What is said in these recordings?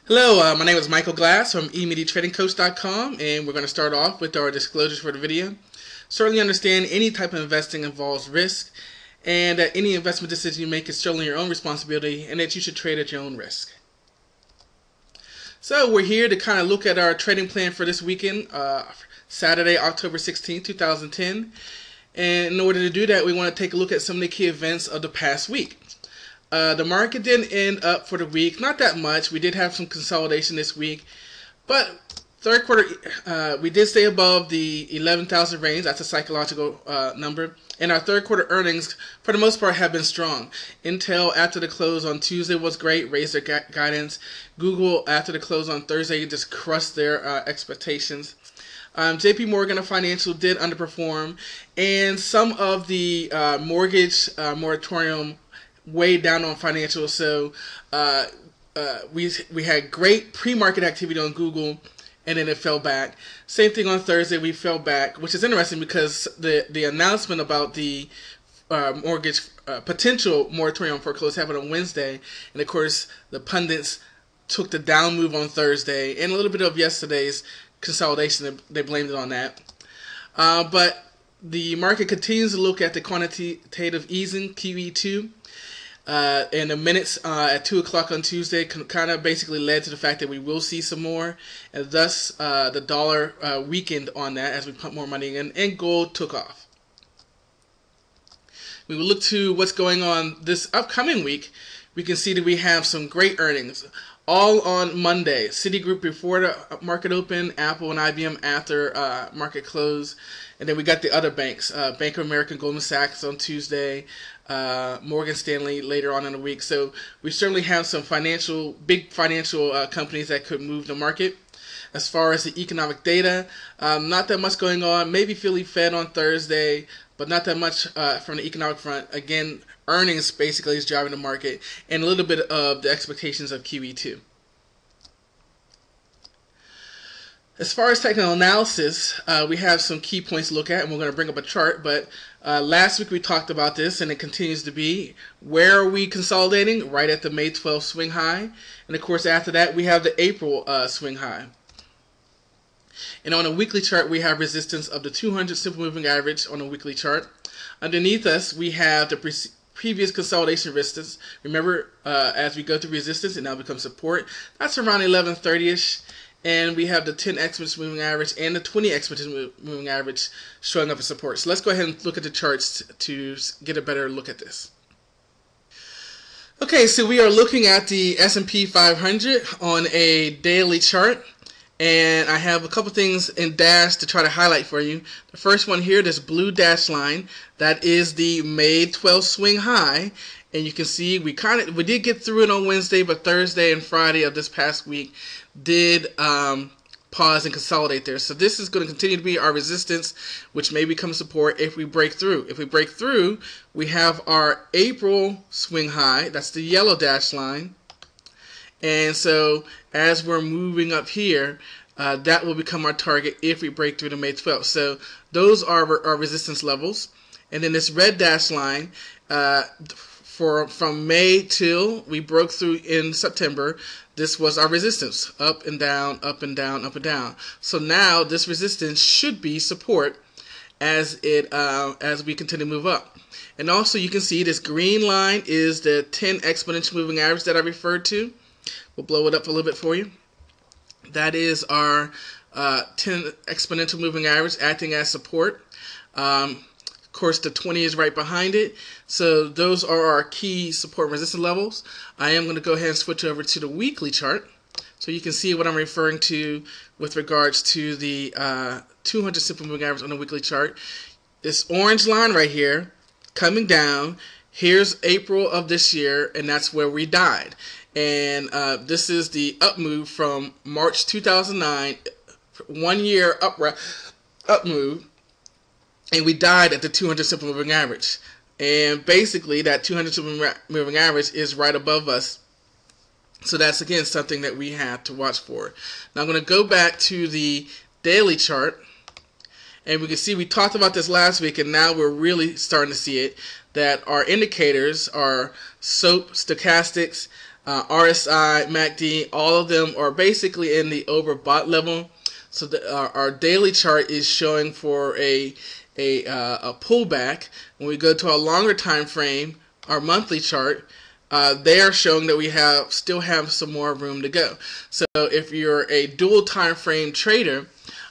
Hello, my name is Michael Glass from EminiTradingCoach.com, and we're going to start off with our disclosures for the video. Certainly understand any type of investing involves risk, and that any investment decision you make is certainly your own responsibility, and that you should trade at your own risk. So we're here to kind of look at our trading plan for this weekend, Saturday, October 16, 2010. And in order to do that, we want to take a look at some of the key events of the past week. The market didn't end up for the week, not that much. We did have some consolidation this week, but third quarter we did stay above the 11,000 range. That's a psychological number, and our third quarter earnings for the most part have been strong. Intel after the close on Tuesday was great, raised their guidance. Google after the close on Thursday just crushed their expectations. JP Morgan, a financial, did underperform, and some of the mortgage moratorium way down on financials. So we had great pre-market activity on Google, and then it fell back. Same thing on Thursday, we fell back, which is interesting because the announcement about the mortgage potential moratorium foreclosure happened on Wednesday, and of course the pundits took the down move on Thursday, and a little bit of yesterday's consolidation, they blamed it on that. But the market continues to look at the quantitative easing, QE2. And the minutes at 2 o'clock on Tuesday kind of basically led to the fact that we will see some more, and thus the dollar weakened on that as we pump more money in, and gold took off. We will look to what's going on this upcoming week. We can see that we have some great earnings, all on Monday. Citigroup before the market open, Apple and IBM after market close, and then we got the other banks, Bank of America, Goldman Sachs on Tuesday, Morgan Stanley later on in the week. So we certainly have some big financial companies that could move the market. As far as the economic data, not that much going on. Maybe Philly Fed on Thursday, but not that much from the economic front. Again, earnings basically is driving the market, and a little bit of the expectations of QE2. As far as technical analysis, we have some key points to look at, and we're going to bring up a chart. But last week we talked about this, and it continues to be. Where are we consolidating? Right at the May 12th swing high. And of course, after that, we have the April swing high. And on a weekly chart, we have resistance of the 200 simple moving average on a weekly chart. Underneath us, we have the previous consolidation resistance. Remember, as we go through resistance, it now becomes support. That's around 1130-ish. And we have the 10 exponential moving average and the 20 exponential moving average showing up as support. So let's go ahead and look at the charts to get a better look at this. Okay, so we are looking at the S&P 500 on a daily chart. And I have a couple things in dash to try to highlight for you. The first one here, this blue dash line, that is the May 12th swing high. And you can see we did get through it on Wednesday, but Thursday and Friday of this past week did pause and consolidate there. So this is going to continue to be our resistance, which may become support if we break through. If we break through, we have our April swing high. That's the yellow dash line. And so as we're moving up here, that will become our target if we break through the May 12th. So those are our resistance levels. And then this red dash line, from May till we broke through in September, this was our resistance, up and down, up and down, up and down. So now this resistance should be support as we continue to move up. And also you can see this green line is the 10 exponential moving average that I referred to. We'll blow it up a little bit for you. That is our 10 exponential moving average acting as support. Of course, the 20 is right behind it. So those are our key support and resistance levels. I am going to go ahead and switch over to the weekly chart so you can see what I'm referring to with regards to the 200 simple moving average on the weekly chart. This orange line right here coming down, here's April of this year, and that's where we died. And this is the up move from March 2009, 1 year up move. And we died at the 200 simple moving average. And basically that 200 simple moving average is right above us. So that's again something that we have to watch for. Now I'm going to go back to the daily chart. And we can see we talked about this last week, and now we're really starting to see it. that our indicators are SOAP, stochastics, RSI, MACD. All of them are basically in the overbought level. So our daily chart is showing for a pullback. When we go to a longer time frame, our monthly chart, they are showing that we still have some more room to go. So if you're a dual time frame trader,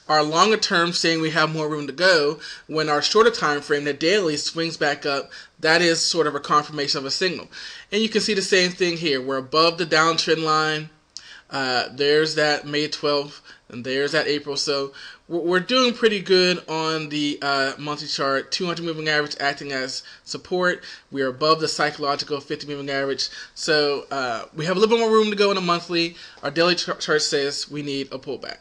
our longer term saying we have more room to go, when our shorter time frame, the daily, swings back up, that is sort of a confirmation of a signal. And you can see the same thing here. We're above the downtrend line. There's that May 12th, and there's that April. So we're doing pretty good on the monthly chart. 200 moving average acting as support. We are above the psychological 50 moving average. So we have a little bit more room to go in a monthly. Our daily chart says we need a pullback.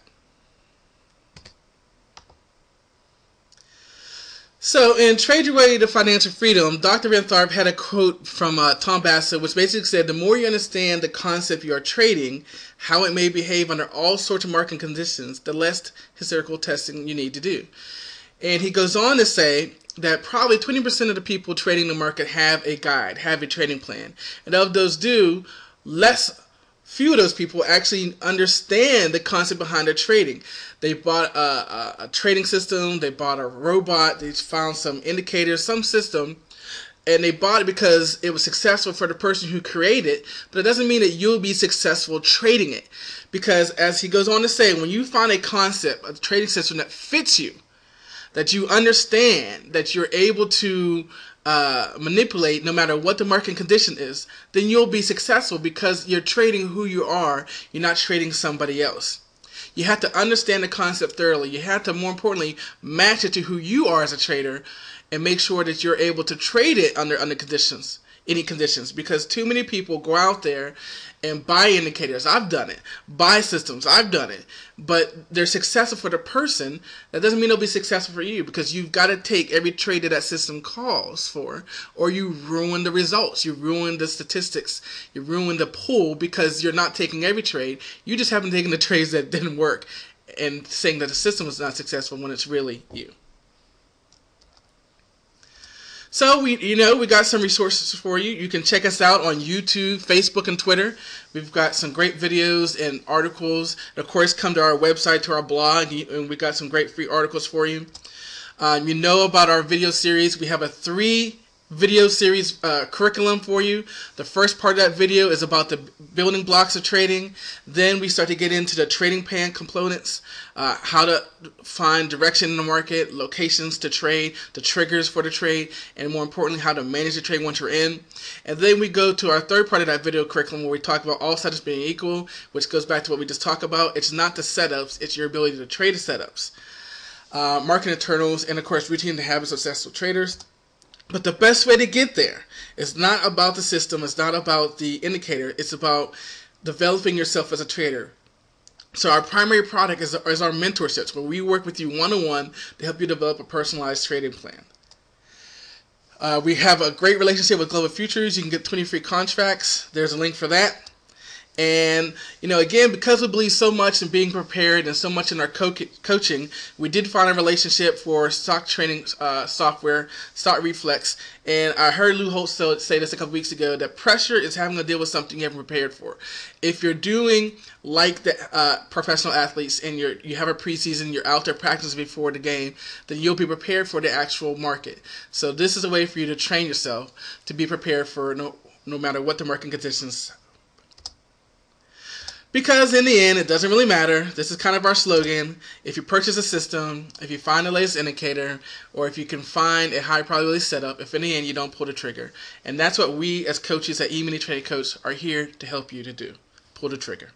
So in Trade Your Way to Financial Freedom, Dr. Van Tharp had a quote from Tom Bassett, which basically said, the more you understand the concept you are trading, how it may behave under all sorts of market conditions, the less historical testing you need to do. And he goes on to say that probably 20% of the people trading the market have a guide, have a trading plan. And of those few of those people actually understand the concept behind their trading. They bought a trading system, they bought a robot, they found some indicators, some system, and they bought it because it was successful for the person who created it, but it doesn't mean that you'll be successful trading it. Because as he goes on to say, when you find a concept, a trading system that fits you, that you understand, that you're able to manipulate no matter what the market condition is, then you'll be successful because you're trading who you are. You're not trading somebody else. You have to understand the concept thoroughly. You have to, more importantly, match it to who you are as a trader and make sure that you're able to trade it under conditions, any conditions, because too many people go out there and buy indicators. I've done it. Buy systems. I've done it. But they're successful for the person. That doesn't mean they'll be successful for you, because you've got to take every trade that system calls for, or you ruin the results. You ruin the statistics. You ruin the pool because you're not taking every trade. You just haven't taken the trades that didn't work and saying that the system is not successful when it's really you. So we got some resources for you. You can check us out on YouTube, Facebook, and Twitter. We've got some great videos and articles. And of course, come to our website, to our blog, and we got some great free articles for you. You know about our video series. We have a 3-video series curriculum for you. The first part of that video is about the building blocks of trading. Then we start to get into the trading plan components, how to find direction in the market, locations to trade, the triggers for the trade, and more importantly, how to manage the trade once you're in. And then we go to our third part of that video curriculum where we talk about all setups being equal, which goes back to what we just talked about. It's not the setups, it's your ability to trade the setups. Market internals, and of course, routine to habits of successful traders. But the best way to get there is not about the system, it's not about the indicator, it's about developing yourself as a trader. So our primary product is our mentorships, where we work with you one-on-one to help you develop a personalized trading plan. We have a great relationship with Global Futures. You can get 20 free contracts. There's a link for that. And, again, because we believe so much in being prepared and so much in our coaching, we did find a relationship for stock trading software, Stock Reflex. And I heard Lou Holtz say this a couple weeks ago, that pressure is having to deal with something you haven't prepared for. If you're doing like the professional athletes and you have a preseason, you're out there practicing before the game, then you'll be prepared for the actual market. So this is a way for you to train yourself to be prepared for no matter what the market conditions. Because in the end, it doesn't really matter. This is kind of our slogan. If you purchase a system, if you find the latest indicator, or if you can find a high probability setup, if in the end you don't pull the trigger. And that's what we as coaches at Emini Trade Coach are here to help you to do. Pull the trigger.